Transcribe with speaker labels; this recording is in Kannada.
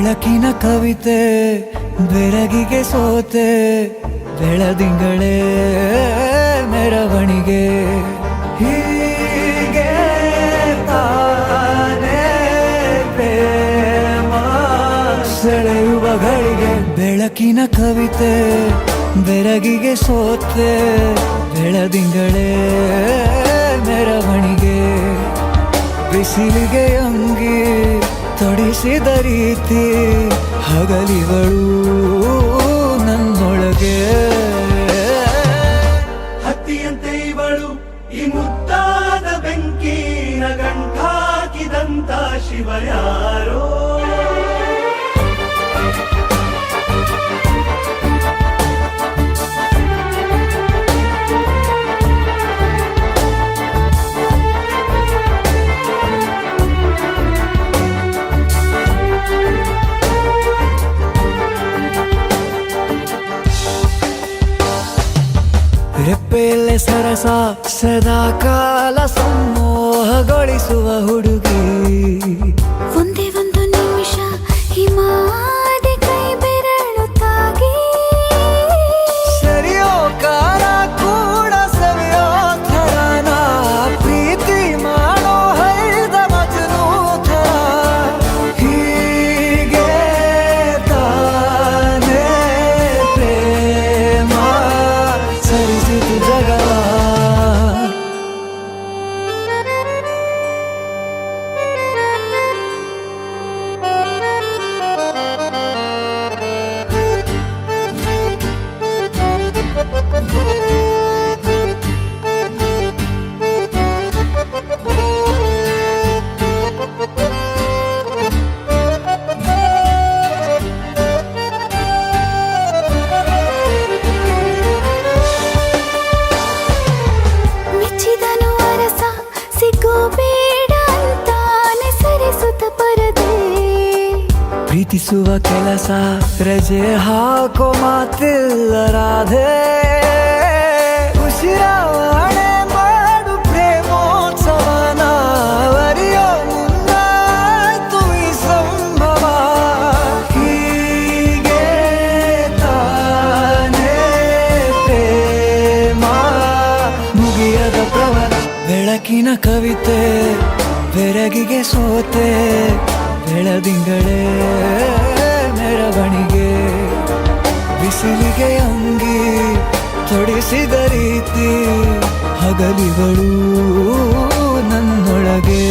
Speaker 1: ಬೆಳಕಿನ ಕವಿತೆ ಬೆರಗಿಗೆ ಸೋತೆ ಬೆಳದಿಂಗಳೇ ಮೆರವಣಿಗೆ ಹೀಗೆ ತಾನೇ ಪ್ರೇಮ ಸೆಳೆಯುವ ಗಳಿಗೆ ಬೆಳಕಿನ ಕವಿತೆ ಬೆರಗಿಗೆ ಸೋತೆ ಬೆಳದಿಂಗಳೇ ಮೆರವಣಿಗೆ ಬಿಸಿಲಿಗೆ ಅಂಗಿ ತೊಡಿಸಿದ ರೀತಿ ಹಗಲಿಗಳು ನನ್ನೊಳಗೆ
Speaker 2: ಹತ್ತಿಯಂತೆ ಇವಳು ಈ ಮುದ್ದಾದ ಬೆಂಕಿನ ಗಂಟಾಕಿದಂತ ಶಿವ ಯಾರೋ
Speaker 1: ರೆಪ್ಪೆಯಲ್ಲೇ ಸರಸ ಸದಾ ಕಾಲ ಸಂಮೋಹಗೊಳಿಸುವ ಹುಡುಗಿ
Speaker 3: ಒಂದೇ ಒಂದು ನಿಮಿಷ ಹಿಮಾದಿ ಕೈ ಬೆರಳು ತಾಗಿ
Speaker 1: ಸರಿಯೋ ಕಾರ ಕೂಡ ಸವಿಯೋ ಥರನ ಪ್ರೀತಿ ಮಾಡೋ ಹೈದ ಮಜನು ಥರ ಹೀಗೆ ತಾನೇ ಪ್ರೇಮ ಸರಿಸಿತು ಜಗವ
Speaker 3: ಮೆಚ್ಚಿದನು ಅರಸ ಸಿಗೋ ಬೇಡ ಅಂತಾನೆ ಸರಿಸುತ್ತ ಪರದೆ
Speaker 1: ಪ್ರೀತಿಸುವ ಕೆಲಸ ರಜೆ ಹಾಕೋ ಮಾತಿಲ್ಲ ರಾಧೆ ಉಸಿರಾವಣೆ ಮಾಡು ಪ್ರೇಮೋತ್ಸವನ ವರಿಯೋ ಮುಂದಾಯ್ತು ಈ ಸಂಭವ ಹೀಗೆ ತಾನೇ ಪ್ರೇಮ ಮುಗಿಯದ ಪ್ರವರ ಬೆಳಕಿನ ಕವಿತೆ ಬೆರಗಿಗೆ ಸೋತೆ ಬೆಳದಿಂಗಳೇ ಮೆರವಣಿಗೆ ಬಿಸಿಲಿಗೆ ಅಂಗಿ ತೊಡಿಸಿದ ರೀತಿ ಹಗಲಿಗಳು ನನ್ನೊಳಗೆ